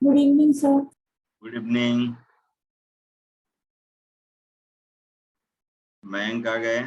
Good evening sir. Good evening. Mayank आ गए।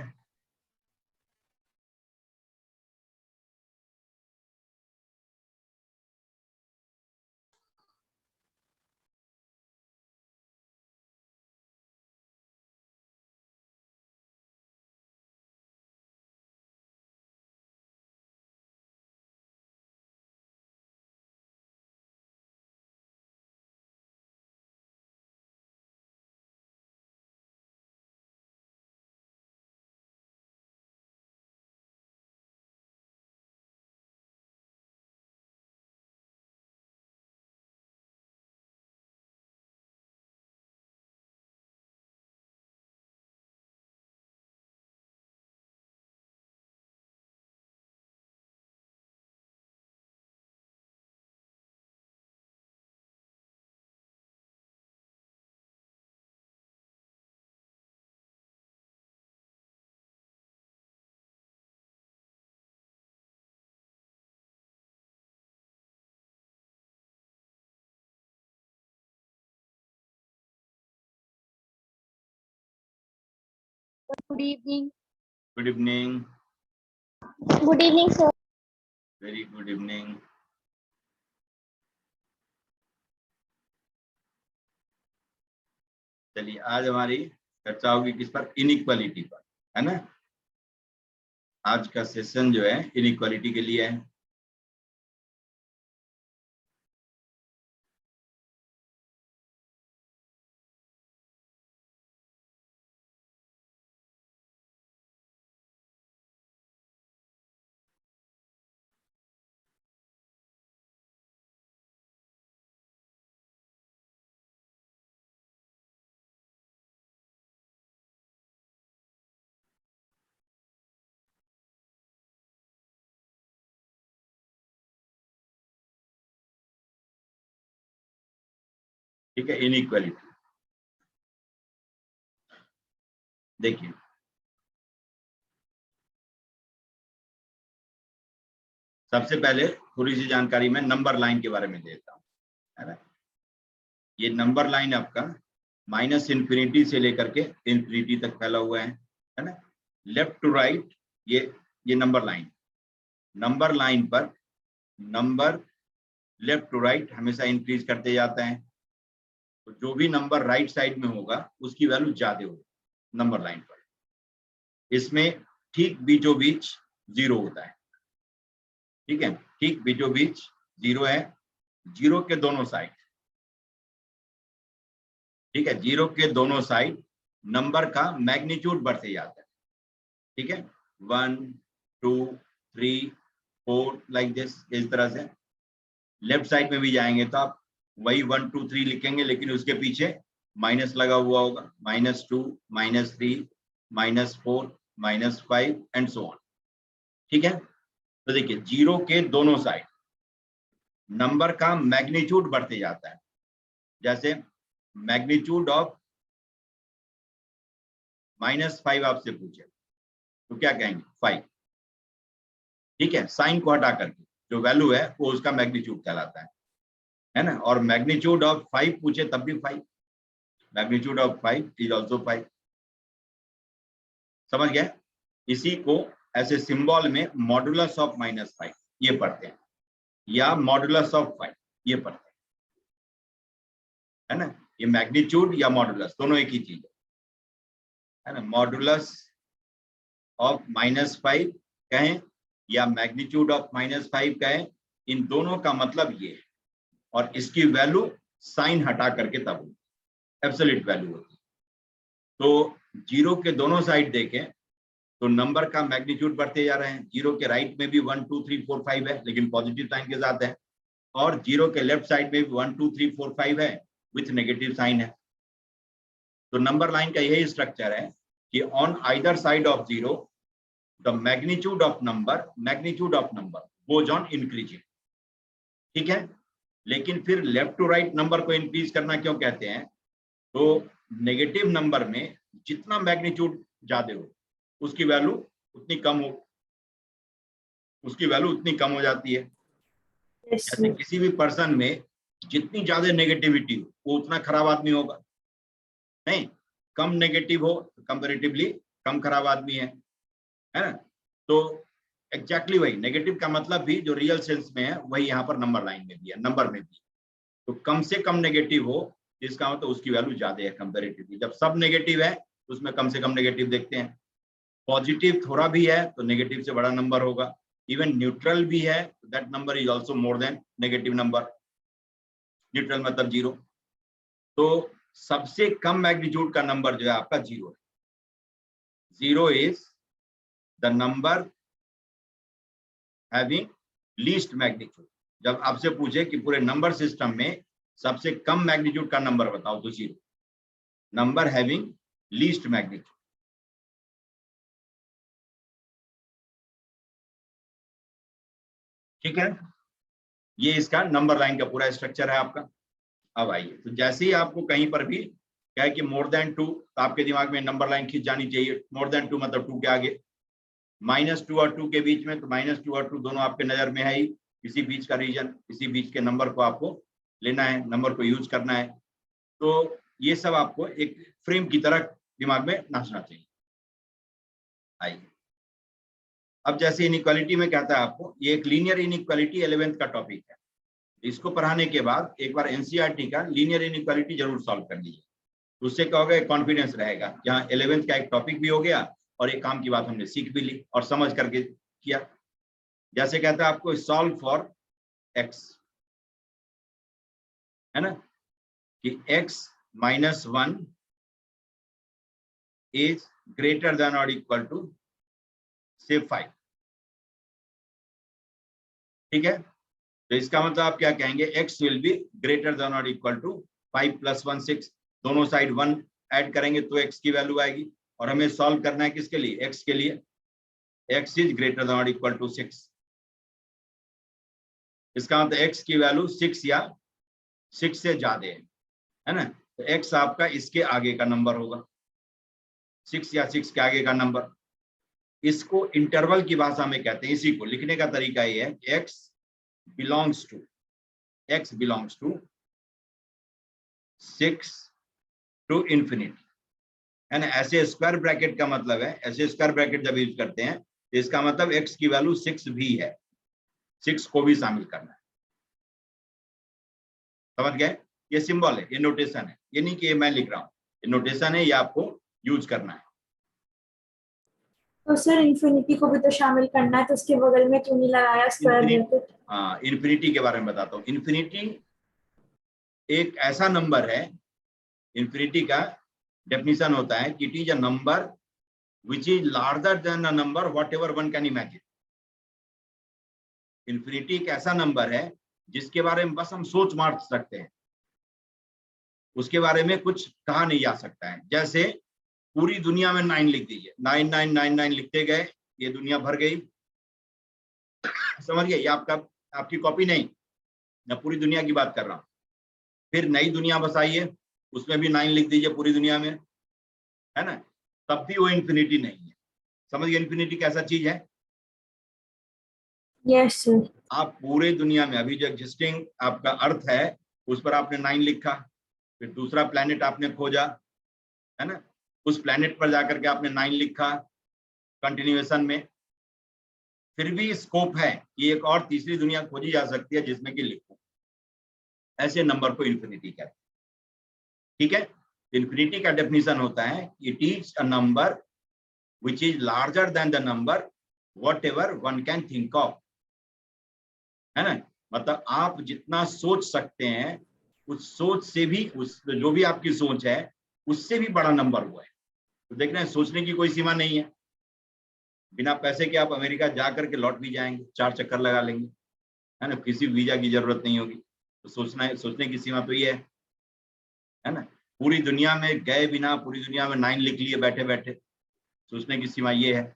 Good evening. Good evening. Good evening sir. Very good evening. चलिए आज हमारी चर्चा होगी किस पर? इनइक्वालिटी पर, है ना। आज का सेशन जो है इनइक्वालिटी के लिए है। ठीक है, इनइक्वालिटी देखिए, सबसे पहले थोड़ी सी जानकारी मैं नंबर लाइन के बारे में देता हूँ, है ना। ये नंबर लाइन आपका माइनस इन्फिनिटी से लेकर के इन्फिनिटी तक फैला हुआ है ना। लेफ्ट टू राइट ये नंबर लाइन पर नंबर लेफ्ट टू राइट हमेशा इंक्रीज करते जाते हैं। तो जो भी नंबर राइट साइड में होगा उसकी वैल्यू ज्यादा होगी नंबर लाइन पर। इसमें ठीक बीचों बीच जीरो होता है, ठीक है, ठीक बीचों बीच जीरो है। जीरो के दोनों साइड, ठीक है, जीरो के दोनों साइड नंबर का मैग्नीट्यूड बढ़ते जाता है, ठीक है। 1 2 3 4 लाइक दिस, इस तरह से। लेफ्ट साइड में भी जाएंगे तो आप वही 1 2 3 लिखेंगे, लेकिन उसके पीछे माइनस लगा हुआ होगा, -2 -3 -4 -5 एंड सो ऑन, ठीक है। तो देखिए जीरो के दोनों साइड नंबर का मैग्नीट्यूड बढ़ते जाता है। जैसे मैग्नीट्यूड ऑफ -5 आपसे पूछे तो क्या कहेंगे? 5, ठीक है। साइन को हटा करके जो वैल्यू है वो उसका मैग्नीट्यूड कहलाता है ना। और मैग्नीट्यूड ऑफ 5 पूछे तब भी 5, मैग्नीट्यूड ऑफ 5 इज ऑल्सो 5। समझ गए? इसी को ऐसे सिंबल में मॉडुलस ऑफ -5 ये पढ़ते हैं, या मॉडुलस ऑफ 5 ये पढ़ते हैं, है ना। ये मैग्नीट्यूड या मॉडुलस दोनों एक ही चीज है ना। मॉडुलस ऑफ -5 कहें या मैग्नीट्यूड ऑफ -5 कहें, इन दोनों का मतलब ये है। और इसकी वैल्यू साइन हटा करके तब एब्सोल्यूट वैल्यू होती है। तो जीरो के दोनों साइड देखें तो नंबर का मैग्नीट्यूड बढ़ते जा रहे हैं। जीरो के राइट में भी 1 2 3 4 5 है, लेकिन पॉजिटिव साइन के साथ है। और जीरो के लेफ्ट साइड में भी 1 2 3 4 5 है विथ नेगेटिव साइन है। तो नंबर लाइन का यही स्ट्रक्चर है कि on either side of zero the magnitude of number goes on increasing, ठीक है। लेकिन फिर लेफ्ट टू राइट नंबर को इंक्रीज करना क्यों कहते हैं? तो नेगेटिव नंबर में जितना मैग्नीट्यूड ज्यादा हो उसकी वैल्यू उतनी कम हो जाती है। Yes, जैसे sir. किसी भी पर्सन में जितनी ज्यादा नेगेटिविटी हो वो उतना खराब आदमी होगा, नहीं, कम नेगेटिव हो तो कंपैरेटिवली कम खराब आदमी है ना। तो एग्जैक्टली वही नेगेटिव का मतलब भी जो रियल सेंस में है वही यहाँ पर नंबर लाइन में भी है, नंबर में भी। तो कम से कम नेगेटिव हो इसका मतलब उसकी वैल्यू ज्यादा है कंपैरेटिवली। जब सब नेगेटिव है तो उसमें कम से कम नेगेटिव देखते हैं। पॉजिटिव थोड़ा भी है तो नेगेटिव से बड़ा नंबर होगा। इवन न्यूट्रल भी है तो that number is also more than negative number. Neutral मतलब जीरो। तो सबसे कम मैग्नीट्यूड का नंबर जो है आपका जीरो है। Zero is the number having least magnitude. जब आपसे पूछे कि पूरे नंबर सिस्टम में सबसे कम मैग्नीट्यूड का नंबर बताओ तो zero, number having least magnitude. ठीक है, ये इसका नंबर लाइन का पूरा स्ट्रक्चर है आपका। अब आइए, तो जैसे ही आपको कहीं पर भी क्या है कि मोर देन 2, तो आपके दिमाग में नंबर लाइन खींच जानी चाहिए। मोर देन 2 मतलब 2 के आगे, -2 और 2 के बीच में, तो -2 और 2 दोनों आपके नजर में है ही, इसी बीच का रीजन, इसी बीच के नंबर को आपको लेना है, नंबर को यूज करना है। तो ये सब आपको एक फ्रेम की तरह दिमाग में नाचना चाहिए। आइए, अब जैसे इनइक्वालिटी में कहता है आपको, ये एक लीनियर इनइक्वालिटी 11th का टॉपिक है। इसको पढ़ाने के बाद एक बार एनसीईआरटी का लीनियर इनइक्वालिटी जरूर सॉल्व कर लीजिए, उससे क्या होगा, एक कॉन्फिडेंस रहेगा। जहाँ 11th का एक टॉपिक भी हो गया और एक काम की बात हमने सीख भी ली और समझ करके किया। जैसे कहता है आपको सॉल्व फॉर x, है ना, कि x -1 इज ग्रेटर देन और इक्वल टू से 5। ठीक है, तो इसका मतलब आप क्या कहेंगे, x will be greater than और इक्वल टू 5 + 1 6। दोनों साइड 1 ऐड करेंगे तो x की वैल्यू आएगी। और हमें सॉल्व करना है किसके लिए, x के लिए। x इज ग्रेटर देन और इक्वल टू 6। इसका मतलब x की वैल्यू 6 या 6 से ज्यादा है ना, तो x आपका इसके आगे का नंबर होगा, 6 या 6 के आगे का नंबर। इसको इंटरवल की भाषा में कहते हैं। इसी को लिखने का तरीका ये है, x belongs to 6 to infinity, है ना। ऐसे स्क्वायर ब्रैकेट का मतलब है, ऐसे स्क्वायर ब्रैकेट जब यूज करते हैं तो इसका मतलब x की वैल्यू 6 भी है, 6 को भी शामिल करना है। समझ गए, ये सिंबल है, ये नोटेशन है, ये नहीं कि मैं लिख रहा हूँ, ये नोटेशन है, ये आपको यूज करना है। तो सर इन्फिनिटी को भी तो शामिल करना है, तो उसके बगल में क्यों नहीं लगाया स्क्वायर ब्रैकेट? हाँ, इन्फिनिटी के बारे में बताता हूँ। इन्फिनिटी एक ऐसा नंबर है, इन्फिनिटी का डेफिनेशन होता है कि it is a number which is larger than a number whatever one can imagine। Infinity एक ऐसा नंबर है जिसके बारे में बस हम सोच मार सकते हैं, उसके बारे में कुछ कहा नहीं जा सकता है। जैसे पूरी दुनिया में 9 लिख दीजिए, 9999 लिखते गए, ये दुनिया भर गई। समझ गए, ये आपकी कॉपी नहीं, मैं पूरी दुनिया की बात कर रहा हूँ। फिर नई दुनिया बसाइए, उसमें भी 9 लिख दीजिए पूरी दुनिया में, है ना, तब भी वो इन्फिनिटी नहीं है। समझ गए इन्फिनिटी कैसा चीज है? Yes sir. आप पूरे दुनिया में अभी जो एग्जिस्टिंग आपका अर्थ है उस पर आपने 9 लिखा, फिर दूसरा प्लेनेट आपने खोजा, है ना, उस प्लेनेट पर जाकर के आपने 9 लिखा कंटिन्यूएशन में, फिर भी स्कोप है कि एक और तीसरी दुनिया खोजी जा सकती है जिसमें कि लिखो। ऐसे नंबर को इन्फिनिटी कहते हैं। ठीक है, इन्फिनिटी का डेफिनेशन होता है, it is a number which is larger than the number whatever one can think of, है ना। मतलब आप जितना सोच सकते हैं उस सोच से भी, उस जो भी आपकी सोच है उससे भी बड़ा नंबर हुआ है। तो देख रहे हैं, सोचने की कोई सीमा नहीं है। बिना पैसे के आप अमेरिका जा करके लौट भी जाएंगे, 4 चक्कर लगा लेंगे, है ना, किसी वीजा की जरूरत नहीं होगी। तो सोचने की सीमा तो ये है ना। पूरी दुनिया में गए बिना पूरी दुनिया में 9 लिख लिए बैठे बैठे, सोचने की सीमा ये है।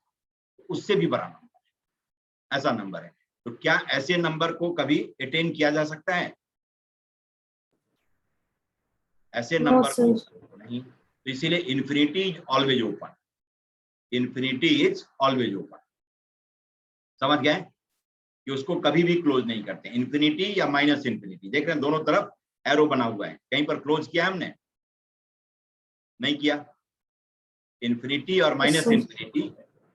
उससे भी बड़ा नंबर है, ऐसा नंबर है। तो क्या ऐसे नंबर को कभी अटेन किया जा सकता है? ऐसे नंबर को नहीं। तो इसीलिए infinity is always open, infinity is always open. समझ गए? कि उसको कभी भी क्लोज नहीं करते, इन्फिनिटी या माइनस इन्फिनिटी। देख रहे हैं दोनों तरफ एरो बना हुआ है, कहीं पर क्लोज किया हमने? नहीं किया। इन्फिनिटी और माइनस sir. इन्फिनिटी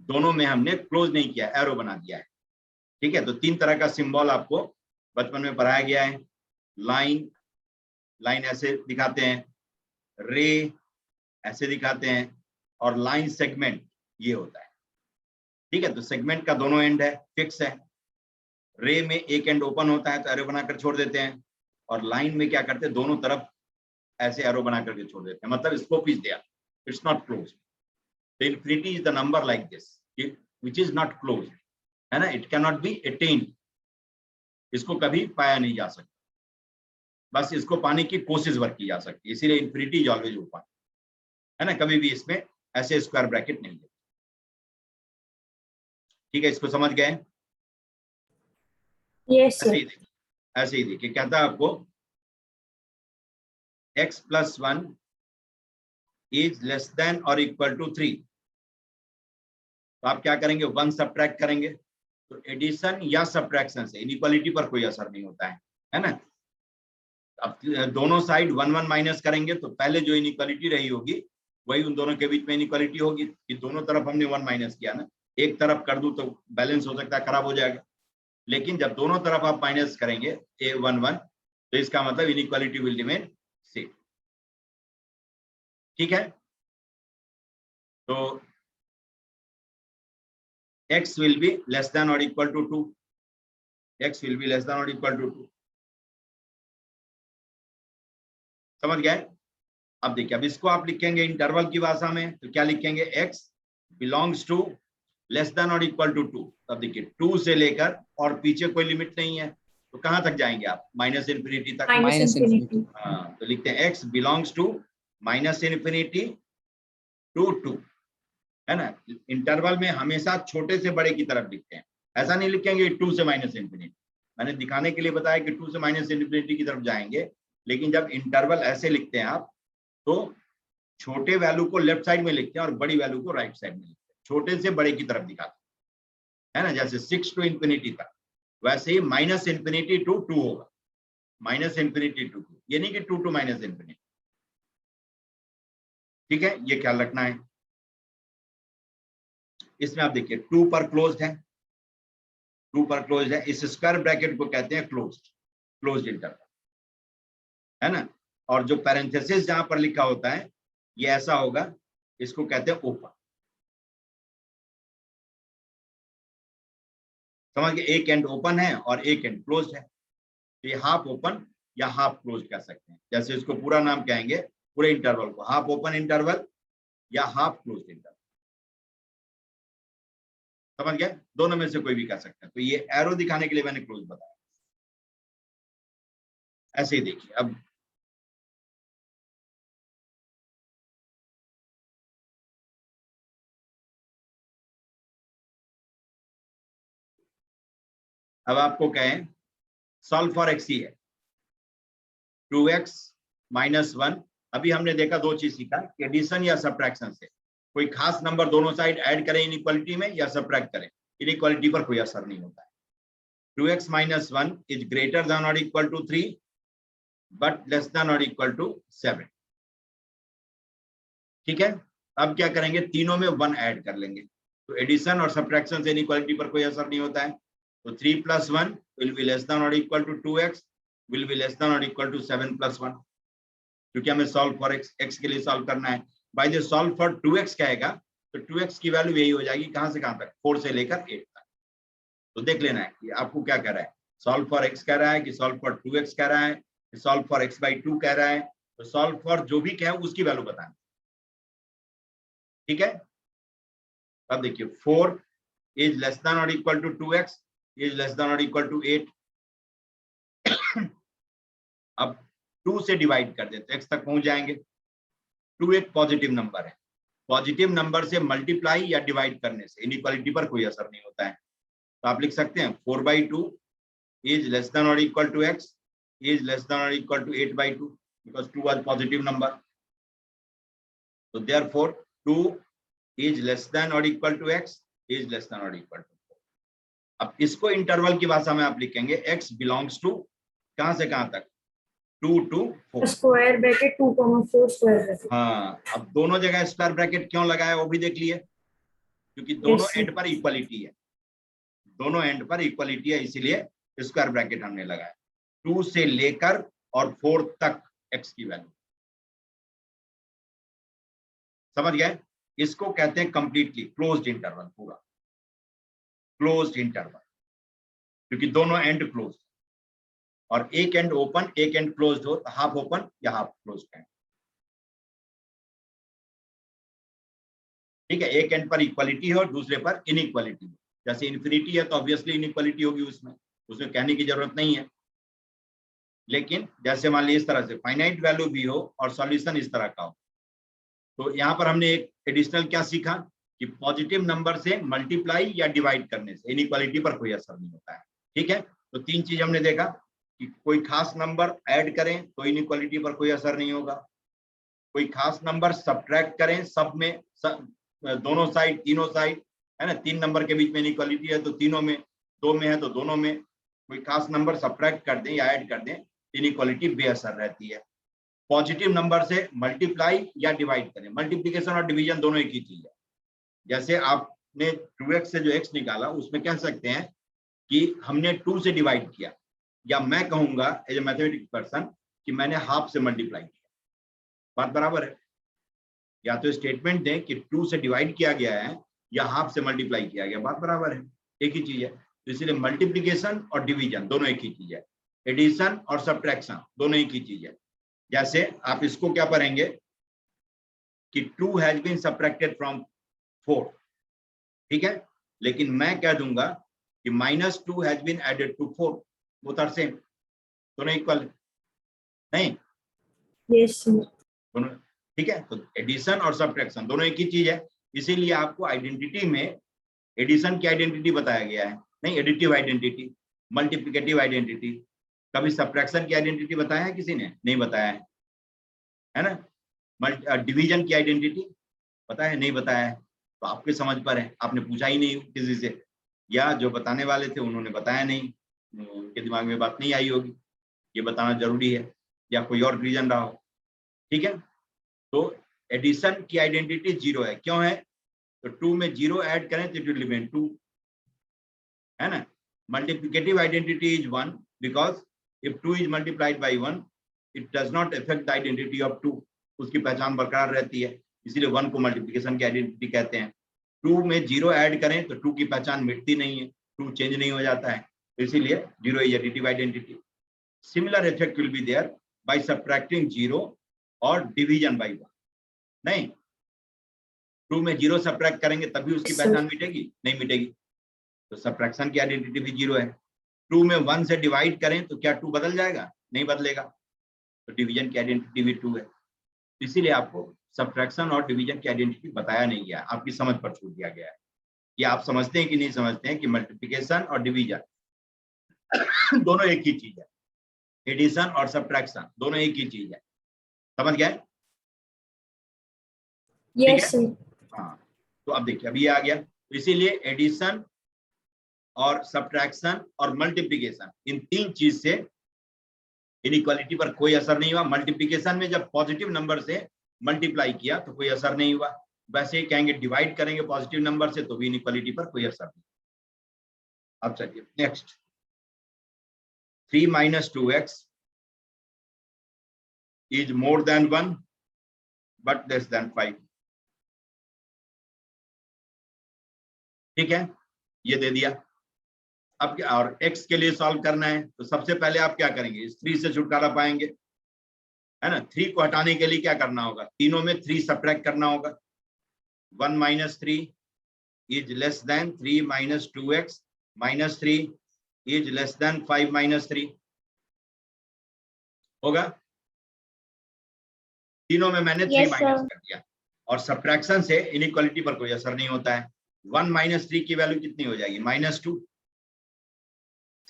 दोनों में हमने क्लोज नहीं किया, एरो बना दिया है। ठीक है, तो 3 तरह का सिंबल आपको बचपन में पढ़ाया गया है। लाइन, लाइन ऐसे दिखाते हैं, रे ऐसे दिखाते हैं, और लाइन सेगमेंट ये होता है। ठीक है, तो सेगमेंट का दोनों एंड है फिक्स है। रे में एक एंड ओपन होता है तो एरो बनाकर छोड़ देते हैं, और लाइन में क्या करते हैं, दोनों तरफ ऐसे एरो बना करके छोड़ देते हैं, मतलब scope is there, it's not close. तो infinity is the number like this which is not close, है ना, it can not be attained, इसको कभी पाया नहीं जा सकता, बस इसको पाने की कोशिश भर की जा सकती है, इसीलिए इन्फिनिटी इज ऑलवेज ओपन, है ना, कभी भी इसमें ऐसे स्क्वायर ब्रैकेट नहीं है। ठीक है, इसको समझ गए? Yes, sir. ऐसे ही देखिए, कहता है आपको x + 1 इज लेस देन और इक्वल टू 3, तो आप क्या करेंगे, 1 सब्ट्रैक्ट करेंगे। तो एडिशन या सब्ट्रैक्शन से इनइक्वालिटी पर कोई असर नहीं होता है ना। अब दोनों साइड 1 1 माइनस करेंगे तो पहले जो इनइक्वालिटी रही होगी वही उन दोनों के बीच में इनइक्वालिटी होगी, कि दोनों तरफ हमने 1 माइनस किया ना, एक तरफ कर दूं तो बैलेंस हो सकता है खराब हो जाएगा, लेकिन जब दोनों तरफ आप माइनस करेंगे a 1 1, तो इसका मतलब इनइक्वालिटी विल रिमेन सेम। ठीक है, तो x will be less than or equal to 2, x will be less than or equal to 2, समझ गए? अब देखिए, अब इसको आप लिखेंगे इंटरवल की भाषा में तो क्या लिखेंगे, x belongs to less than और इक्वल टू 2। अब देखिए 2 से लेकर और पीछे कोई लिमिट नहीं है, तो कहां तक जाएंगे आप, माइनस इन्फिनिटी तक। Minus infinity. हाँ, तो लिखते हैं x belongs to minus infinity to 2, है ना। इंटरवल में हमेशा छोटे से बड़े की तरफ लिखते हैं, ऐसा नहीं लिखेंगे 2 से माइनस इन्फिनिटी। मैंने दिखाने के लिए बताया कि 2 से माइनस इन्फिनिटी की तरफ जाएंगे, लेकिन जब इंटरवल ऐसे लिखते हैं आप तो छोटे वैल्यू को लेफ्ट साइड में लिखते हैं और बड़ी वैल्यू को राइट साइड में लिखते हैं, छोटे से बड़े की तरफ दिखाते हैं, है ना। जैसे 6 टू इन्फिनिटी तक, वैसे ही माइनस इन्फिनिटी टू 2 होगा, माइनस इन्फिनिटी टू 2, ये नहीं कि 2 टू माइनस इन्फिनिटी। ठीक है, ये ख्याल रखना है। इसमें आप देखिए 2 पर क्लोज्ड है, 2 पर क्लोज्ड है, इस स्क्वायर ब्रैकेट को कहते हैं क्लोज्ड इंटरवल, है ना। और जो पैरेंथेसिस जहां पर लिखा होता है ये ऐसा होगा, इसको कहते हैं ओपन। समझ गए, एक एंड ओपन है और एक एंड क्लोज्ड है, तो ये हाफ ओपन या हाफ क्लोज्ड कह सकते हैं। जैसे इसको पूरा नाम कहेंगे, पूरे इंटरवल को हाफ ओपन इंटरवल या हाफ क्लोज्ड इंटरवल, समझ गए, दोनों में से कोई भी कह सकते हैं। तो ये एरो दिखाने के लिए मैंने क्लोज बताया। ऐसे ही देखिए, अब आपको कहें सॉल्व फॉर x ही है, 2x माइनस 1। अभी हमने देखा दो चीज सीखा, एडिशन या सब्ट्रैक्शन से कोई खास नंबर दोनों साइड ऐड करें इनइक्वालिटी में या सब्ट्रैक्ट करें, इनइक्वालिटी पर कोई असर नहीं होता है। 2x minus 1 is greater than और equal to 3 but less than और इक्वल टू 7। ठीक है, अब क्या करेंगे, तीनों में 1 ऐड कर लेंगे, तो एडिशन और सब्ट्रैक्शन से इनइक्वालिटी पर कोई असर नहीं होता है। तो 3 + 1 विल बी लेस देन और equal to 2x will be less than और इक्वल टू 7 + 1, क्योंकि हमें सॉल्व फॉर x के लिए सॉल्व करना है। By the solve for 2x कहेगा तो 2x की वैल्यू यही हो जाएगी, कहां से कहां तक, 4 से लेकर 8 तक। तो देख लेना है कि आपको क्या कह रहा है, सॉल्व फॉर x कह रहा है कि सॉल्व फॉर 2x कह रहा है कि सॉल्व फॉर x/2 कह रहा है। तो सॉल्व फॉर जो भी कहे उसकी वैल्यू बताना। ठीक है, अब देखिए 4 इज लेस देन और equal to 2x is less than और इक्वल टू 8। अब 2 से डिवाइड कर देते x तक पहुंच जाएंगे। 2 एक पॉजिटिव नंबर है, पॉजिटिव नंबर से मल्टीप्लाई या डिवाइड करने से इनइक्वालिटी पर कोई असर नहीं होता है। तो आप लिख सकते हैं 4/2 इज लेस देन और equal to x is less than और equal to 8/2 because 2 was positive number. तो therefore 2 is less than or equal to x is less than or equal to 4. अब इसको इंटरवल की भाषा में आप लिखेंगे x बिलोंग्स टू कहां से कहां तक 2 to 4। Square bracket 2,4 square bracket. हाँ, अब दोनों जगह स्क्वायर ब्रैकेट क्यों लगाया वो भी देख लिए, क्योंकि दोनों एंड पर इक्वलिटी है, दोनों एंड पर इक्वलिटी है, इसीलिए स्क्वायर ब्रैकेट हमने लगाया। 2 से लेकर और 4 तक x की वैल्यू, समझ गए? इसको कहते हैं कंप्लीटली क्लोज्ड इंटरवल, पूरा क्लोज्ड इंटरवल, क्योंकि दोनों एंड क्लोज और एक एंड ओपन एक एंड क्लोज्ड हो तो हाफ ओपन या हाफ क्लोज्ड है। ठीक है, एक एंड पर इक्वलिटी है और दूसरे पर इनइक्वलिटी है। जैसे इन्फिनिटी है तो ऑब्वियसली इनइक्वलिटी होगी, उसमें कहने की जरूरत नहीं है। लेकिन जैसे मान लीजिए इस तरह से फाइनाइट वैल्यू भी हो और सॉल्यूशन इस तरह का हो, तो यहाँ पर हमने एक एडिशनल क्या सीखा कि पॉजिटिव नंबर से मल्टीप्लाई या डिवाइड करने से इनइक्वालिटी पर कोई असर नहीं होता है। ठीक है, तो 3 चीज हमने देखा कि कोई खास नंबर ऐड करें तो इनइक्वालिटी पर कोई असर नहीं होगा, कोई खास नंबर सब्ट्रैक्ट करें, सब में दोनों साइड तीनों साइड है ना, 3 नंबर के बीच में इनइक्वालिटी है तो तीनों में, 2 में है तो दोनों में, कोई खास नंबर सब्ट्रैक्ट कर दें या ऐड कर दें, इनइक्वालिटी बेअसर रहती है। पॉजिटिव नंबर से मल्टीप्लाई या डिवाइड करें, मल्टीप्लिकेशन और डिवीजन दोनों एक ही चीज है। जैसे आपने 2x से जो x निकाला उसमें कह सकते हैं कि हमने 2 से डिवाइड किया, या मैं कहूंगा एज ए मैथमेटिक्स पर्सन कि मैंने हाफ से मल्टीप्लाई किया, बात बराबर है। या तो स्टेटमेंट दें कि 2 से डिवाइड किया गया है या हाफ से मल्टीप्लाई किया गया, बात बराबर है, एक ही चीज है। तो इसलिए मल्टीप्लिकेशन और डिवीजन दोनों एक ही चीज है, एडिशन और सब्ट्रैक्शन दोनों एक ही चीज है। जैसे आप इसको क्या पढ़ेंगे कि 2 हैज बीन सब्ट्रैक्टेड फ्रॉम 4, ठीक है, लेकिन मैं कह दूंगा कि -2 has been added to 4, both are same, दोनों इक्वल नहीं? Yes sir. दोनों ठीक है, तो एडिशन और सब्ट्रैक्शन दोनों एक ही चीज है। इसीलिए आपको आइडेंटिटी में एडिशन की आइडेंटिटी बताया गया है, नहीं एडिटिव आइडेंटिटी, मल्टीप्लिकेटिव आइडेंटिटी। कभी सब्ट्रैक्शन की आइडेंटिटी बताया है किसी ने? नहीं बताया है ना। डिवीजन की आइडेंटिटी बताया है? नहीं बताया है। तो आपके समझ पर है, आपने पूछा ही नहीं किसी से, या जो बताने वाले थे उन्होंने बताया नहीं, उनके दिमाग में बात नहीं आई होगी, ये बताना जरूरी है, या कोई और रीजन रहा हो। ठीक है, तो एडिशन की आइडेंटिटी 0 है, क्यों है? तो 2 में 0 ऐड करें तो इट विल रिमेन 2, है ना। Multiplicative identity is 1 because if 2 is multiplied by 1 it does not affect the identity of 2, उसकी पहचान बरकरार रहती है, इसीलिए 1 को मल्टीप्लिकेशन की आइडेंटिटी कहते हैं। 2 में 0 ऐड करें तो 2 की पहचान मिटती नहीं है, 2 चेंज नहीं हो जाता है, इसीलिए 0 is additive identity. Similar effect will be there by subtracting 0 और डिवीजन बाय 1। नहीं, 2 में 0 सब्ट्रैक्ट करेंगे तभी उसकी पहचान मिटेगी? नहीं मिटेगी, तो सब्ट्रैक्शन की आइडेंटिटी भी 0 है। 2 में 1 से डिवाइड करें तो क्या 2 बदल जाएगा? नहीं बदलेगा, तो डिवीजन की आइडेंटिटी भी 2 है। इसीलिए आपको सब्ट्रैक्शन और डिवीजन की आइडेंटिटी बताया नहीं गया, आपकी समझ पर छोड़ दिया गया है कि आप समझते हैं कि नहीं समझते हैं कि मल्टीप्लिकेशन और डिवीजन दोनों एक ही चीज है, एडिशन और सब्ट्रैक्शन दोनों एक ही चीज है, समझ गए? Yes sir. हाँ, तो अब देखिए अभी ये आ गया, तो इसीलिए एडिशन और सब्ट्रैक्शन और मल्टीप्लिकेशन इन 3 चीज से इनइक्वालिटी पर कोई असर नहीं हुआ। मल्टीप्लिकेशन में जब पॉजिटिव नंबर से मल्टीप्लाई किया तो कोई असर नहीं हुआ, वैसे ही कहेंगे डिवाइड करेंगे पॉजिटिव नंबर से तो भी इनइक्वालिटी पर कोई असर नहीं। अब चलिए next, 3 - 2x is more than 1 but less than 5। ठीक है, ये दे दिया। अब क्या, और x के लिए सॉल्व करना है तो सबसे पहले आप क्या करेंगे, इस 3 से छुटकारा पाएंगे, है ना। 3 को हटाने के लिए क्या करना होगा, तीनों में 3 सब्ट्रैक्ट करना होगा। 1 - 3 is less than 3 - 2x - 3 is less than 5 - 3 होगा। तीनों में मैंने 3 माइनस कर दिया, और सब्ट्रैक्शन से इनइक्वालिटी पर कोई असर नहीं होता है। 1 - 3 की वैल्यू कितनी हो जाएगी, -2,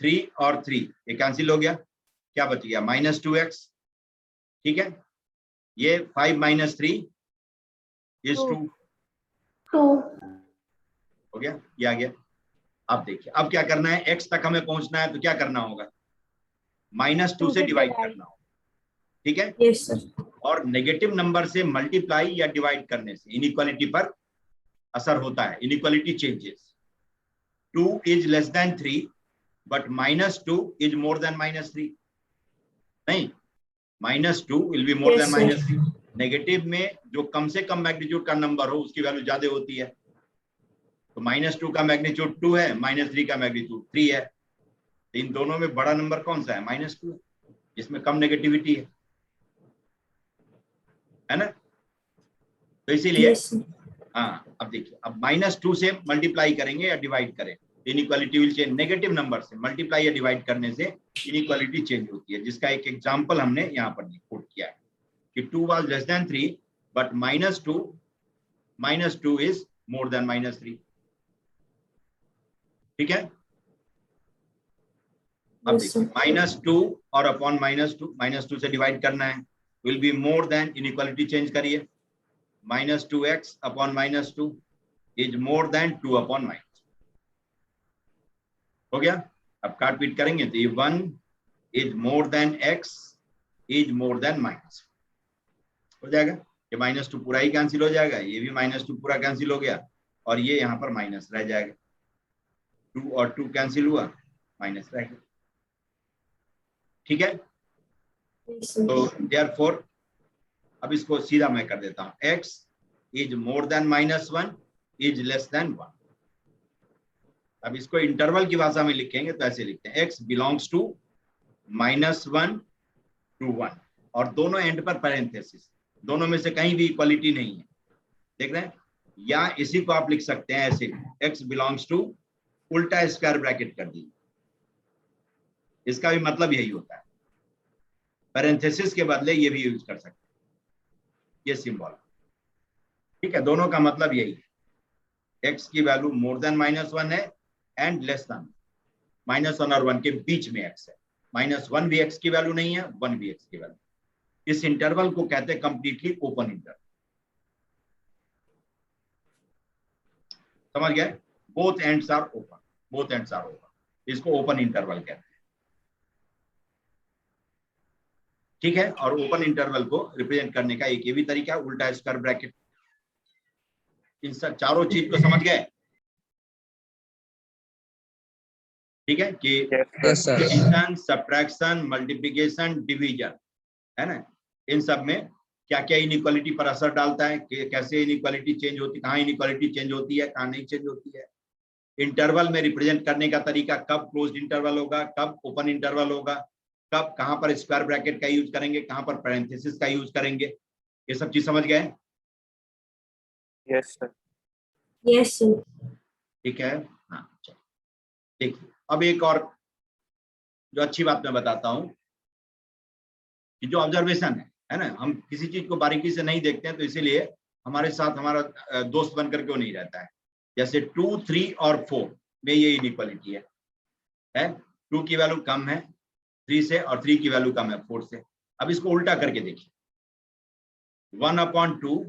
3 और 3 ये कैंसिल हो गया, क्या बच गया, -2x। ठीक है, ये 5 - 3 is 2 हो गया, ये आ गया। अब देखिए, अब क्या करना है, x तक हमें पहुंचना है तो क्या करना होगा, -2 से से डिवाइड divide. करना होगा, ठीक है। Yes, sir. और नेगेटिव नंबर से मल्टीप्लाई या डिवाइड करने से इनइक्वालिटी पर असर होता है, inequality changes. 2 is less than 3 but -2 is more than -3, नहीं, -2 will be more Yes, than sir. -3। Negative में जो कम से कम मैग्नीट्यूड का नंबर हो उसकी वैल्यू ज्यादा होती है, तो -2 का मैग्नीट्यूड 2 है, -3 का मैग्नीट्यूड 3 है, तो इन दोनों में बड़ा नंबर कौन सा है, -2 है, जिसमें कम नेगेटिविटी है ना। तो इसीलिए Yes, sir. हाँ, अब देखिए, अब -2 से मल्टीप्लाई करेंगे या डिवाइड करें, inequality will change. Negative number से मल्टीप्लाई या डिवाइड करने से इनइक्वालिटी चेंज होती है, जिसका एक एग्जांपल हमने यहाँ पर कोट किया है कि 2 was less than 3 but -2 is more than -3, ठीक है। अब Yes, sir. देखिए, -2 और अपॉन -2 से डिवाइड करना है, will be more than, inequality change करिए, -2x upon -2 is more then 2 upon -, हो गया। अब काट पीट करेंगे तो ये 1 is more then x is more then minus, हो जाएगा। ये -2 पूरा ही कैंसिल हो जाएगा, ये भी -2 पूरा कैंसिल हो गया, और ये यहाँ पर माइनस रह जाएगा, 2 और 2 कैंसिल हुआ, माइनस रह गया, ठीक है। Yes, sir. तो देयरफॉर अब इसको सीधा मैं कर देता हूँ, x is more then -1 is less then 1। अब इसको इंटरवल की भाषा में लिखेंगे तो ऐसे लिखते हैं, x बिलोंग्स टू -1 to 1, और दोनों एंड पर पैरेंथेसिस, दोनों में से कहीं भी इक्वालिटी नहीं है, देख रहे हैं। या इसी को आप लिख सकते हैं ऐसे, x बिलोंग्स टू उल्टा स्क्वायर ब्रैकेट कर दीजिए, इसका भी मतलब यही होता है, पैरेंथेसिस के बदले ये भी यूज कर सकते हैं, ये सिंबल, ठीक है। दोनों का मतलब यही है, x की वैल्यू मोर देन -1 है एंड लेस देन, -1 और 1 के बीच में x है, -1 भी x की वैल्यू नहीं है, 1 भी x की वैल्यू। इस इंटरवल को कहते हैं कंप्लीटली ओपन इंटरवल, समझ गए, both ends are open, both ends are open, इसको ओपन इंटरवल कहते हैं, ठीक है। और ओपन इंटरवल को रिप्रेजेंट करने का एक ये भी तरीका है, उल्टा स्क्वायर ब्रैकेट। इन सब चारों चीज को समझ गए, ठीक है, कि एडिशन, सब्ट्रैक्शन, मल्टीप्लिकेशन, डिवीजन, है ना, इन सब में क्या क्या इनइक्वालिटी पर असर डालता है, कि कैसे इनइक्वालिटी चेंज होती है, कहाँ इनइक्वालिटी चेंज होती है, कहाँ नहीं चेंज होती है। इंटरवल में रिप्रेजेंट करने का तरीका, कब क्लोज्ड इंटरवल होगा, कब ओपन इंटरवल होगा, कब कहाँ पर स्क्वायर ब्रैकेट का यूज करेंगे, कहाँ पर पैरेंथेसिस का यूज करेंगे, ये सब चीज समझ गए। Yes sir. Yes, sir. ठीक है, हाँ चलो देखिए, अब एक और जो अच्छी बात मैं बताता हूँ, कि जो ऑब्जर्वेशन है ना, हम किसी चीज को बारीकी से नहीं देखते हैं, तो इसीलिए हमारे साथ हमारा दोस्त बनकर क्यों नहीं रहता है। जैसे 2, 3 और 4 में ये इनइक्वालिटी है, 2 की वैल्यू कम है 3 से और 3 की वैल्यू कम है 4 से। अब इसको उल्टा करके देखिए, 1/2,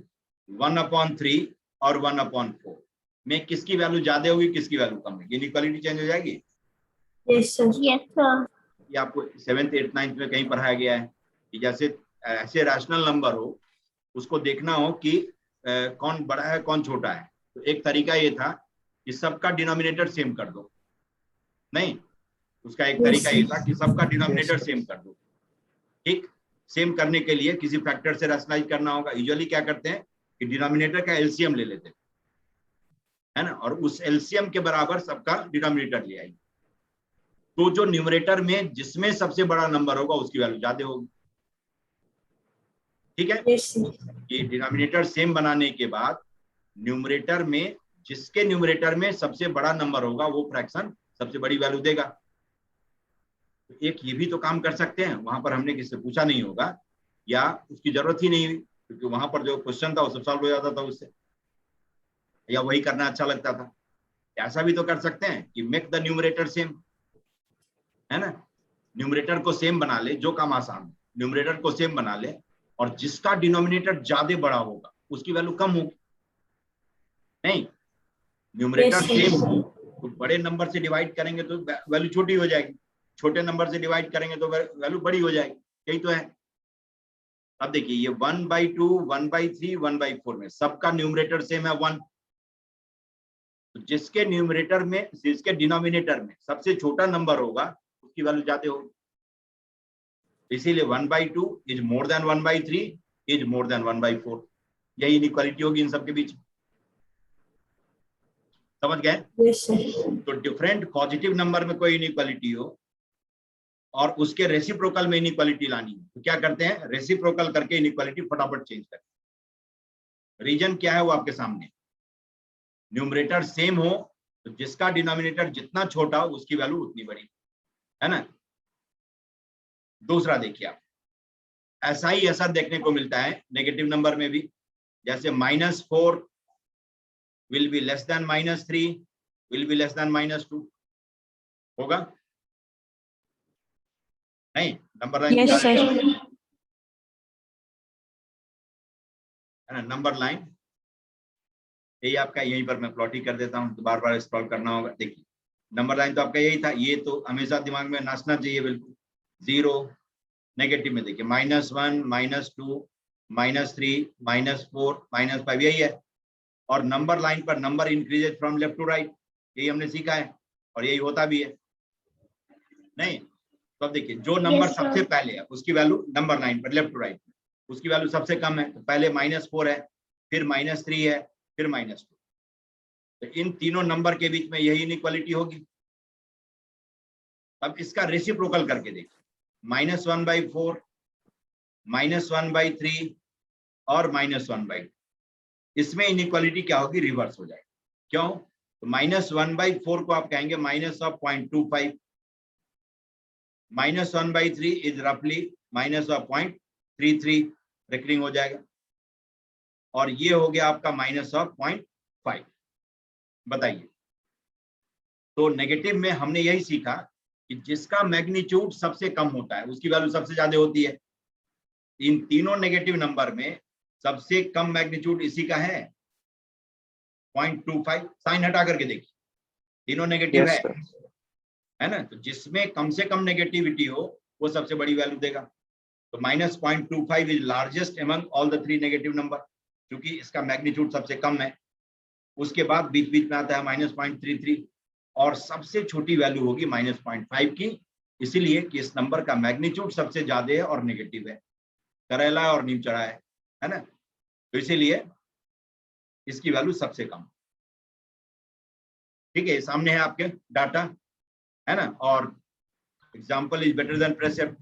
1/3 और 1/4 में किसकी वैल्यू ज्यादा होगी, किसकी वैल्यू कम है, इनइक्वालिटी चेंज हो जाएगी। Yes, sir. Yes, sir. ये आपको 7th 8th 9th में कहीं पढ़ाया गया है कि जैसे ऐसे रैशनल नंबर हो, उसको देखना हो कि कौन बड़ा है कौन छोटा है, तो एक तरीका ये था कि सबका डिनोमिनेटर सेम कर दो, नहीं, उसका एक तरीका ये था कि सबका डिनोमिनेटर सेम कर दो, ठीक। सेम करने के लिए किसी फैक्टर से रैशनलाइज करना होगा, यूजुअली क्या करते हैं कि डिनोमिनेटर का एलसीएम ले लेते हैं, है ना, और उस एलसीएम के बराबर सबका डिनोमिनेटर ले आएंगे, तो जो न्यूमरेटर में जिसमें सबसे बड़ा नंबर होगा उसकी वैल्यू ज्यादा होगी, ठीक है। Yes, sir. ये डिनोमिनेटर सेम बनाने के बाद न्यूमरेटर में जिसके न्यूमरेटर में सबसे बड़ा नंबर होगा वो फ्रैक्शन सबसे बड़ी वैल्यू देगा। तो एक ये भी तो काम कर सकते हैं, वहां पर हमने किससे पूछा नहीं होगा या उसकी जरूरत ही नहीं हुई, क्योंकि वहां पर जो क्वेश्चन था वो सब सॉल्व हो जाता था उससे, या वही करना अच्छा लगता था। ऐसा भी तो कर सकते हैं कि मेक द न्यूमरेटर सेम, है ना, न्यूमरेटर को सेम बना ले, जो काम आसान है, न्यूमरेटर को सेम बना ले और जिसका डिनोमिनेटर ज्यादा बड़ा होगा उसकी वैल्यू कम होगी, नहीं, न्यूमरेटर Yes, sir. सेम हो तो बड़े नंबर से डिवाइड करेंगे तो वैल्यू छोटी हो जाएगी, छोटे नंबर से डिवाइड करेंगे तो वैल्यू बड़ी हो जाएगी, यही तो है। अब देखिए ये 1/2, 1/3, 1/4 में सबका न्यूमरेटर सेम है 1, तो जिसके न्यूमरेटर में, जिसके डिनोमिनेटर में सबसे छोटा नंबर होगा उसकी वैल्यू ज्यादा होगी, इसीलिए 1/2 is more then 1/3 is more then 1/4, यही इनइक्वालिटी होगी इन सबके बीच। समझ गए? Yes sir. तो डिफरेंट पॉजिटिव नंबर में कोई इनइक्वालिटी हो और उसके रेसिप्रोकल में इनइक्वालिटी लानी है तो क्या करते हैं, रेसिप्रोकल करके इनइक्वालिटी फटाफट चेंज करते हैं। रीजन क्या है वो आपके सामने, न्यूमरेटर सेम हो तो जिसका डिनोमिनेटर जितना छोटा हो उसकी वैल्यू उतनी बड़ी, है ना। दूसरा देखिए आप, ऐसा ही असर देखने को मिलता है नेगेटिव नंबर में भी, जैसे -4 will be less than -3 will be less then -2 होगा नहीं, नंबर लाइन यस सर। है ना, नंबर लाइन यही आपका, यहीं पर मैं प्लॉट ही कर देता हूँ तो बार बार स्क्रॉल करना होगा। देखिए नंबर लाइन तो आपका यही था, ये तो हमेशा दिमाग में नाचना चाहिए बिल्कुल। 0 नेगेटिव में देखिए -1 -2 -3 -4 -5 यही है, और नंबर लाइन पर number increases from left to right, यही हमने सीखा है और यही होता भी है नहीं। तो अब देखिए जो नंबर सबसे पहले है उसकी वैल्यू नंबर लाइन पर लेफ्ट टू राइट में उसकी वैल्यू सबसे कम है, तो पहले -4 है, फिर -3 है, फिर -2, तो इन तीनों नंबर के बीच में यही इनइक्वालिटी होगी। अब इसका रेसिप्रोकल करके देखिए, -1/4 -1/3 और -1/2, इसमें इनइक्वालिटी क्या होगी, रिवर्स हो जाएगी। क्यों? तो -1/4 को आप कहेंगे -0.25, -1/3 इज रफली -0.33 रिकरिंग हो जाएगा, और ये हो गया आपका -0.5। बताइए, तो नेगेटिव में हमने यही सीखा कि जिसका मैग्नीट्यूड सबसे कम होता है उसकी वैल्यू सबसे ज्यादा होती है। इन तीनों नेगेटिव नंबर में सबसे कम मैग्नीट्यूड इसी का है 0.25, साइन हटा करके देखिए, तीनों नेगेटिव Yes, sir. है ना, तो जिसमें कम से कम नेगेटिविटी हो वो सबसे बड़ी वैल्यू देगा। तो -0.25 is largest among all the 3 negative number, क्योंकि इसका मैग्नीट्यूड सबसे कम है। उसके बाद बीच बीच में आता है -0.33 और सबसे छोटी वैल्यू होगी -0.5 की, इसीलिए कि इस नंबर का मैग्नीट्यूड सबसे ज्यादा है और नेगेटिव है, करेला और नीम चढ़ा है ना, तो इसीलिए इसकी वैल्यू सबसे कम। ठीक है, सामने है आपके डाटा, है ना, और एग्जाम्पल इज बेटर देन प्रेसेप्ट,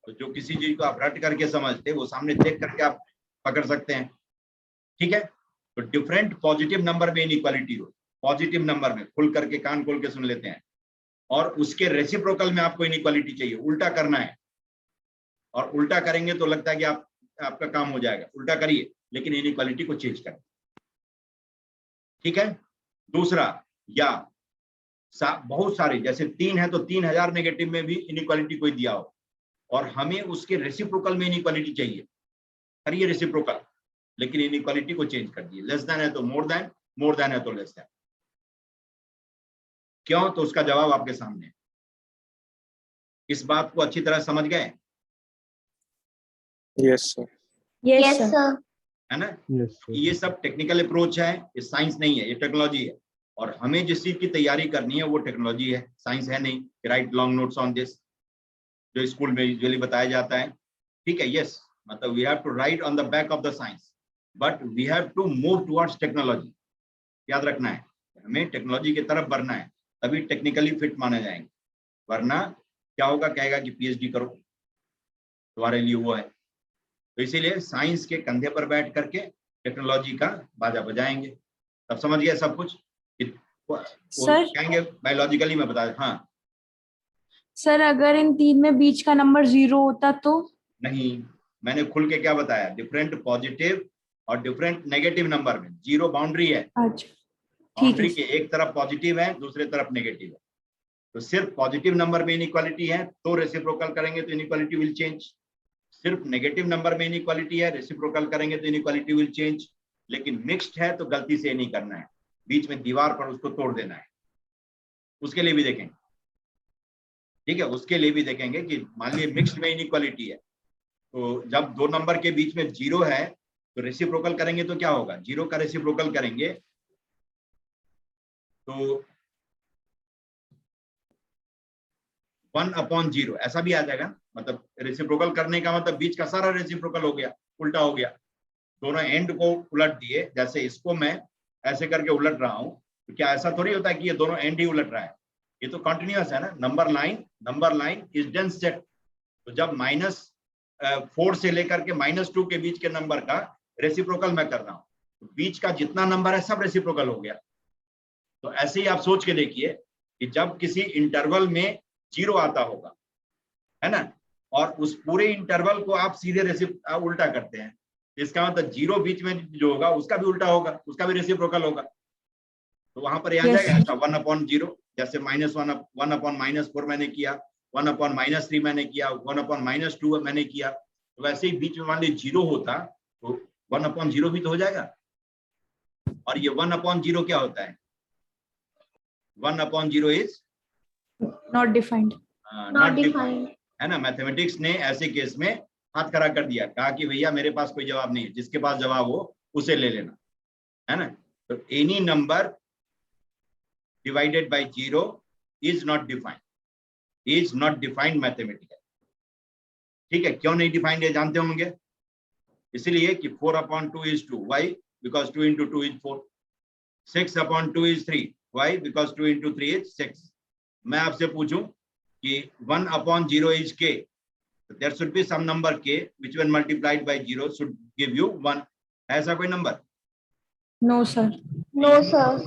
तो जो किसी चीज को आप रट करके समझते वो सामने देख करके आप पकड़ सकते हैं। ठीक है, तो डिफरेंट पॉजिटिव नंबर में इनइक्वालिटी हो, पॉजिटिव नंबर में खुल करके कान खोल के सुन लेते हैं, और उसके रेसिप्रोकल में आपको इनइक्वालिटी चाहिए, उल्टा करना है, और उल्टा करेंगे तो लगता है कि आपका काम हो जाएगा, उल्टा करिए लेकिन इनइक्वालिटी को चेंज करें। ठीक है, दूसरा, या बहुत सारे, जैसे 3 है तो 3000 नेगेटिव में भी इनइक्वालिटी कोई दिया हो और हमें उसके रेसिप्रोकल में इनइक्वालिटी चाहिए, करिए रेसिप्रोकल, लेकिन इनइक्वालिटी को चेंज कर दिए, लेस देन है तो मोर देन है तो लेस देन। क्यों? तो उसका जवाब आपके सामने। इस बात को अच्छी तरह समझ गए? Yes, sir. Yes sir. है ना, Yes, sir. ये सब टेक्निकल अप्रोच है, ये साइंस नहीं है, ये टेक्नोलॉजी है, और हमें जिस चीज की तैयारी करनी है वो टेक्नोलॉजी है, साइंस है नहीं। Write long notes on this, जो स्कूल में यूजुअली बताया जाता है। ठीक है, यस, मतलब we have to write on the back of the science, but we have to move towards technology. याद रखना है, हमें टेक्नोलॉजी की तरफ बढ़ना है, तभी टेक्निकली फिट माने जाएंगे, वरना क्या होगा, कहेगा कि पीएचडी करो, तुम्हारे लिए वो है। तो इसीलिए साइंस के कंधे पर बैठ करके टेक्नोलॉजी का बाजा बजाएंगे। तब समझ गया सब कुछ? वो सर। कहेंगे बायोलॉजिकली, मैं बता, हाँ। सर अगर इन तीन में बीच का नंबर 0 होता तो? नहीं, मैंने खुल के क्या बताया, डिफरेंट पॉजिटिव और डिफरेंट नेगेटिव नंबर में 0 बाउंड्री है, अच्छा ठीक बाउंड्री है। के एक तरफ पॉजिटिव है, दूसरे तरफ नेगेटिव है, तो सिर्फ पॉजिटिव नंबर में इनइक्वालिटी है तो रेसिप्रोकल करेंगे तो इनइक्वालिटी विल चेंज। सिर्फ नेगेटिव नंबर में इनइक्वालिटी है, रेसिप्रोकल करेंगे तो इनइक्वालिटी विल चेंज। लेकिन मिक्स्ड है तो गलती से नहीं करना है, बीच में दीवार पर उसको तोड़ देना है। उसके लिए भी देखेंगे, ठीक है, उसके लिए भी देखेंगे कि मान लीजिए मिक्स्ड में इनइक्वालिटी है, तो जब दो नंबर के बीच में 0 है तो रेसिप्रोकल करेंगे तो क्या होगा, 0 का रेसिप्रोकल करेंगे तो 1/0 ऐसा भी आ जाएगा। मतलब रेसिप्रोकल करने का मतलब बीच का सारा रेसिप्रोकल हो गया, उल्टा हो गया, दोनों एंड को उलट दिए। जैसे इसको मैं ऐसे करके उलट रहा हूं, तो क्या ऐसा थोड़ी होता है कि ये दोनों एंड ही उलट रहा है, ये तो कंटिन्यूअस है ना। Number line is dense set, तो जब -4 से लेकर के -2 के बीच के नंबर का रेसिप्रोकल मैं कर रहा हूं, तो बीच का जितना नंबर है सब रेसिप्रोकल हो गया। तो ऐसे ही आप सोच के देखिए कि जब किसी इंटरवल में 0 आता होगा, है ना, और उस पूरे इंटरवल को आप सीधे उल्टा करते हैं, इसका मतलब 0 बीच में जो होगा उसका भी उल्टा होगा, उसका भी रेसिप्रोकल होगा। तो वहां पर आ जाएगा ऐसा 1/0, जैसे -1/-4 मैंने किया, 1/-3 मैंने किया, 1/-2 मैंने किया। तो वैसे ही बीच में मान लीजिए 0 होता तो 1/0 भी तो हो जाएगा। और ये 1/0 क्या होता है, 1/0 is not defined, not defined, है ना। मैथमेटिक्स ने ऐसे केस में हाथ खड़ा कर दिया, कहा कि भैया मेरे पास कोई जवाब नहीं है, जिसके पास जवाब हो उसे ले लेना, है ना। तो any number divided by 0 is not defined mathematical. ठीक है, क्यों नहीं डिफाइंड है जानते होंगे, इसलिए कि 4/2 is 2, why, because 2 into 2 is 4, 6/2 is 3, why, because 2 into 3 is 6। मैं आपसे पूछूं कि 1/0 is k, there should be some number k which when multiplied by 0 should give you 1। ऐसा कोई नंबर? No sir.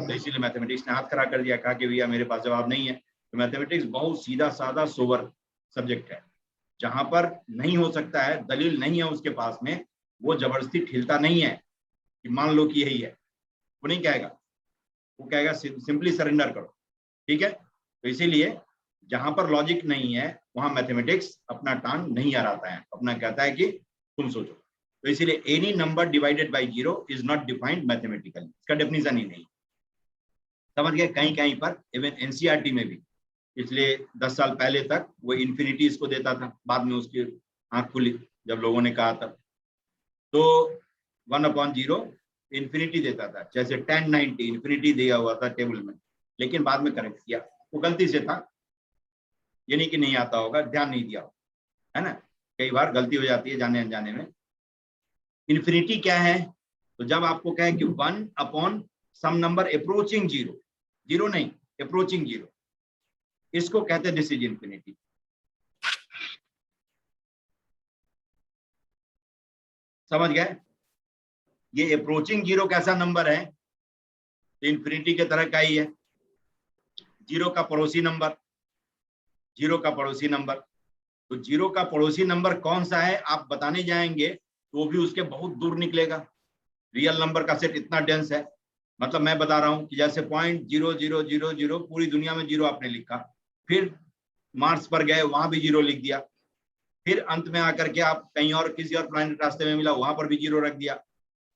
तो इसीलिए मैथमेटिक्स ने हाथ खड़ा कर दिया, कहा कि भैया मेरे पास जवाब नहीं है। तो मैथमेटिक्स बहुत सीधा साधा सोबर सब्जेक्ट है, जहां पर नहीं हो सकता है, दलील नहीं है उसके पास में, वो जबरदस्ती ठिलता नहीं है कि मान लो कि यही है, वो नहीं कहेगा, वो कहेगा सिंपली सरेंडर करो। ठीक है, तो इसीलिए जहां पर लॉजिक नहीं है वहां मैथमेटिक्स अपना टांग नहीं अड़ाता है, अपना कहता है कि तुम सोचो। तो इसीलिए any number divided by 0 is not defined mathematically, इसका डेफिनेशन ही नहीं। समझ गए? कहीं कहीं पर इवन एनसीईआरटी में भी पिछले 10 साल पहले तक वो इन्फिनिटी इसको देता था, बाद में उसकी आंख खुली जब लोगों ने कहा तब। तो 1/0 इन्फिनिटी देता था, जैसे 1090 इन्फिनिटी दिया हुआ था टेबल में, लेकिन बाद में करेक्ट किया, वो गलती से था, ये नहीं कि नहीं आता होगा, ध्यान नहीं दिया, है ना। कई बार गलती हो जाती है जाने अनजाने में। इन्फिनिटी क्या है? तो जब आपको कहें कि 1/सम नंबर अप्रोचिंग 0, 0 नहीं अप्रोचिंग 0, इसको कहते हैं दिस इज इन्फिनिटी। समझ गए? ये अप्रोचिंग 0 कैसा नंबर है? इन्फिनिटी के तरह का ही है, 0 का पड़ोसी नंबर, 0 का पड़ोसी नंबर। तो 0 का पड़ोसी नंबर कौन सा है आप बताने जाएंगे तो भी उसके बहुत दूर निकलेगा। रियल नंबर का सेट इतना डेंस है, मतलब मैं बता रहा हूं कि जैसे 0.0000 पूरी दुनिया में 0 आपने लिखा, फिर मार्स पर गए वहां भी 0 लिख दिया, फिर अंत में आकर के आप कहीं और किसी और प्लैनेट रास्ते में मिला वहां पर भी 0 रख दिया,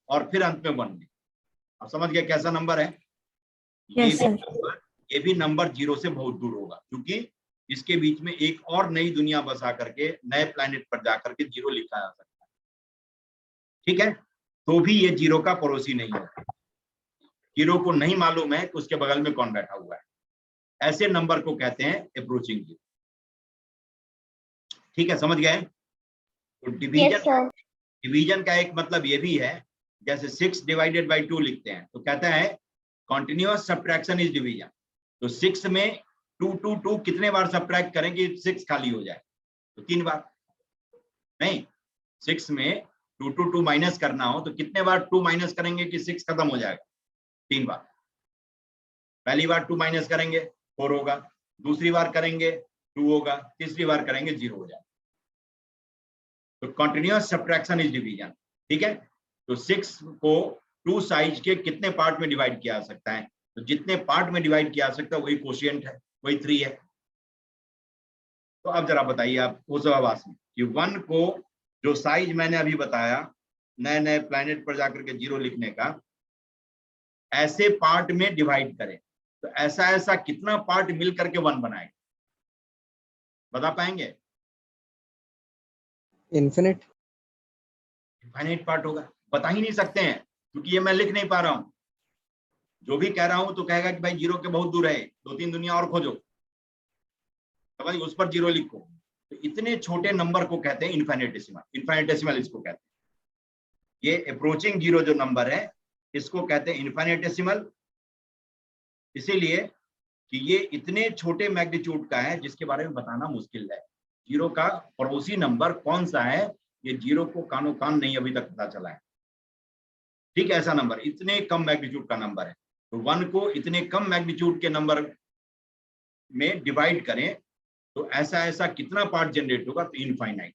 और फिर अंत में 1 दिया। आप समझ गए कैसा नंबर है? ये भी नंबर 0 से बहुत दूर होगा, क्योंकि इसके बीच में एक और नई दुनिया बसा करके नए प्लैनेट पर जाकर के 0 लिखा जा सकता है। ठीक है, तो भी ये 0 का पड़ोसी नहीं है, 0 को नहीं मालूम है कि उसके बगल में कौन बैठा हुआ है। ऐसे नंबर को कहते हैं अप्रोचिंग 0। ठीक है, समझ गए? तो डिवीजन का एक मतलब ये भी है, जैसे 6 डिवाइडेड बाई 2 लिखते हैं तो कहता है कॉन्टिन्यूअस सब्ट्रैक्शन इज डिवीजन। तो 6 में 2 कितने बार सब्ट्रैक्ट करें कि 6 खाली हो जाए? तो 3 बार। नहीं, 6 में 2 माइनस करना हो तो कितने बार 2 माइनस करेंगे कि 6 खत्म हो जाएगा? 3 बार। पहली बार 2 माइनस करेंगे 4 होगा, दूसरी बार करेंगे 2 होगा, तीसरी बार करेंगे 0 हो जाएगा। तो कंटिन्यूअस सब्ट्रैक्शन इज डिवीजन। ठीक है, तो 6 को 2 साइज के कितने पार्ट में डिवाइड किया जा सकता है? तो जितने पार्ट में डिवाइड किया जा सकता है वही कोशिएंट है, वही 3 है। तो अब जरा बताइए आप उस आवाज में कि 1 को जो साइज मैंने अभी बताया नए नए प्लैनेट पर जाकर के 0 लिखने का, ऐसे पार्ट में डिवाइड करें तो ऐसा ऐसा कितना पार्ट मिल करके 1 बनाएगा, बता पाएंगे? इन्फिनिट। इनफाइनाइट पार्ट होगा, बता ही नहीं सकते हैं क्योंकि ये मैं लिख नहीं पा रहा हूं। जो भी कह रहा हूं तो कहेगा कि भाई 0 के बहुत दूर है, 2-3 दुनिया और खोजो, तो भाई उस पर 0 लिखो। तो इतने छोटे नंबर को कहते हैं इनफाइनेटेसिमल। इनफाइनेटेसिमल इसको कहते हैं। ये अप्रोचिंग 0 जो नंबर है इसको कहते हैं इनफाइनेटेसिमल, इसीलिए कि ये इतने छोटे मैग्नीट्यूड का है जिसके बारे में बताना मुश्किल है। 0 का पड़ोसी नंबर कौन सा है, ये 0 को कानो कान नहीं अभी तक पता चला है। ठीक है, ऐसा नंबर इतने कम मैग्नीट्यूड का नंबर है। तो 1 को इतने कम मैग्नीट्यूड के नंबर में डिवाइड करें तो ऐसा ऐसा कितना पार्ट जनरेट होगा, तो इनफाइनाइट।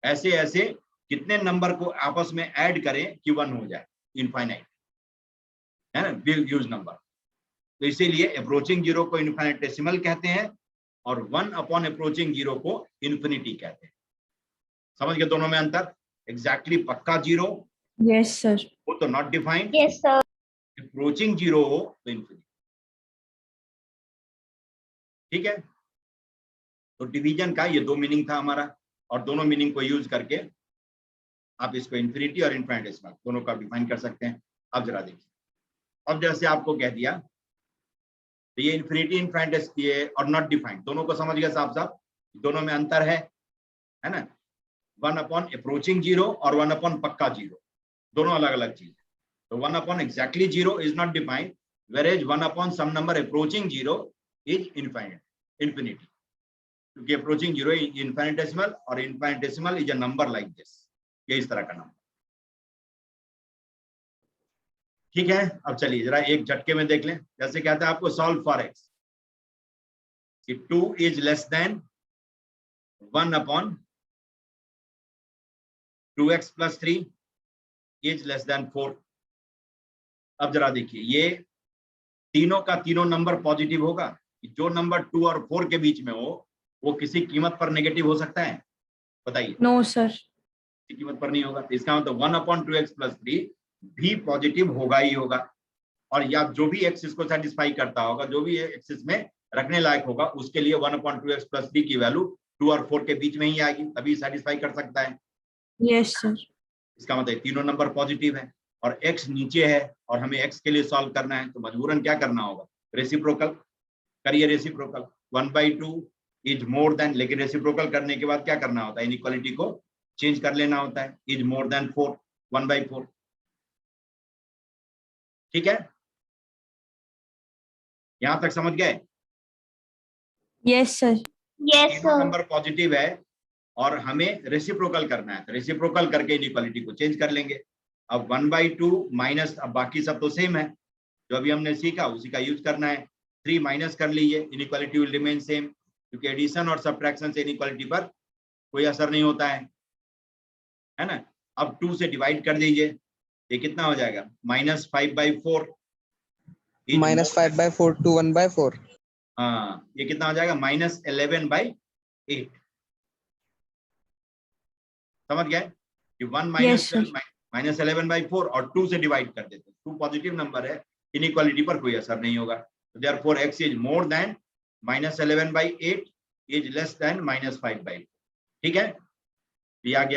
ऐसे ऐसे कितने नंबर को आपस में ऐड करें कि 1 हो जाए, इनफाइनाइट है ना, बिग ह्यूज नंबर। तो इसीलिए अप्रोचिंग 0 को इनफाइनेटेसिमल कहते हैं और 1 अपॉन अप्रोचिंग 0 को इन्फिनिटी कहते हैं। समझ गए दोनों में अंतर? एग्जैक्टली पक्का 0 यस सर। वो तो not defined, yes sir. Approaching 0 हो तो इन्फिनिटी। ठीक है, तो डिवीजन का ये 2 मीनिंग था हमारा, और दोनों मीनिंग को यूज करके आप इसको इन्फिनिटी और इनफाइनेटेसिमल दोनों का डिफाइन कर सकते हैं। अब जरा देखिए, अब जैसे आपको कह दिया तो ये इन्फिनिटी इनफाइनेटेसिमल और नॉट डिफाइंड दोनों को समझ गए साहब साहब, दोनों में अंतर है ना। 1 अपॉन अप्रोचिंग 0 और 1 अपॉन पक्का 0 दोनों अलग अलग चीज है। तो 1 upon exactly 0 is not defined, whereas 1 upon some number approaching 0 is infinity, क्योंकि अप्रोचिंग 0 इज इनफाइनेटेसिमल और infinitesimal is a number like this, ये इस तरह का नंबर। ठीक है, अब चलिए जरा एक झटके में देख लें। जैसे कहते हैं आपको सॉल्व फॉर x, कि 2 is less then 1 upon 2x plus 3 is less then 4। अब जरा देखिए, ये तीनों का तीनों नंबर पॉजिटिव होगा। जो नंबर 2 और 4 के बीच में हो वो किसी कीमत पर नेगेटिव हो सकता है? बताइए। No sir. किसी कीमत पर नहीं होगा। तो इसका मतलब 1 अपॉन 2x प्लस 3 भी पॉजिटिव होगा ही होगा, और या जो भी एक्सिस को सेटिस्फाई करता होगा, जो भी एक्सिस में रखने लायक होगा, उसके लिए 1 अपॉन 2x प्लस 3 की वैल्यू 2 और 4 के बीच में ही आएगी, तभी सेटिस्फाई कर सकता है। Yes sir. इसका मतलब तीनों नंबर पॉजिटिव है और x नीचे है और हमें x के लिए सॉल्व करना है, तो मजबूरन क्या करना होगा, रेसिप्रोकल करिए। रेसिप्रोकल 1/2 इज मोर देन, लेकिन रेसिप्रोकल करने के बाद क्या करना होता है, इनइक्वालिटी को चेंज कर लेना होता है। Is more then 4, 1/4। ठीक है, यहां तक समझ गए? Yes sir. यस तीनों सर। नंबर पॉजिटिव है और हमें रेसिप्रोकल करना है, तो रेसिप्रोकल करके इनइक्वालिटी को चेंज कर लेंगे। अब 1/2 माइनस, अब बाकी सब तो सेम है, जो अभी हमने सीखा उसी का यूज करना है। 3 माइनस कर लीजिए, इनइक्वालिटी विल रिमेन सेम, क्योंकि एडिशन और सब्ट्रैक्शन से इनइक्वालिटी पर कोई असर नहीं होता है ना। अब 2 से डिवाइड कर दीजिए, ये कितना हो जाएगा, -5/4। -5/4 to 1/4। हाँ, ये कितना हो जाएगा, -11/8। समझ गए कि 1 Yes, sir. -11/4 और 2 से डिवाइड कर देते हैं। 2 पॉजिटिव नंबर है, इनइक्वालिटी पर कोई असर नहीं होगा। तो therefore x is more then -11/8 is less then -5/4। ठीक है, ये आ गया।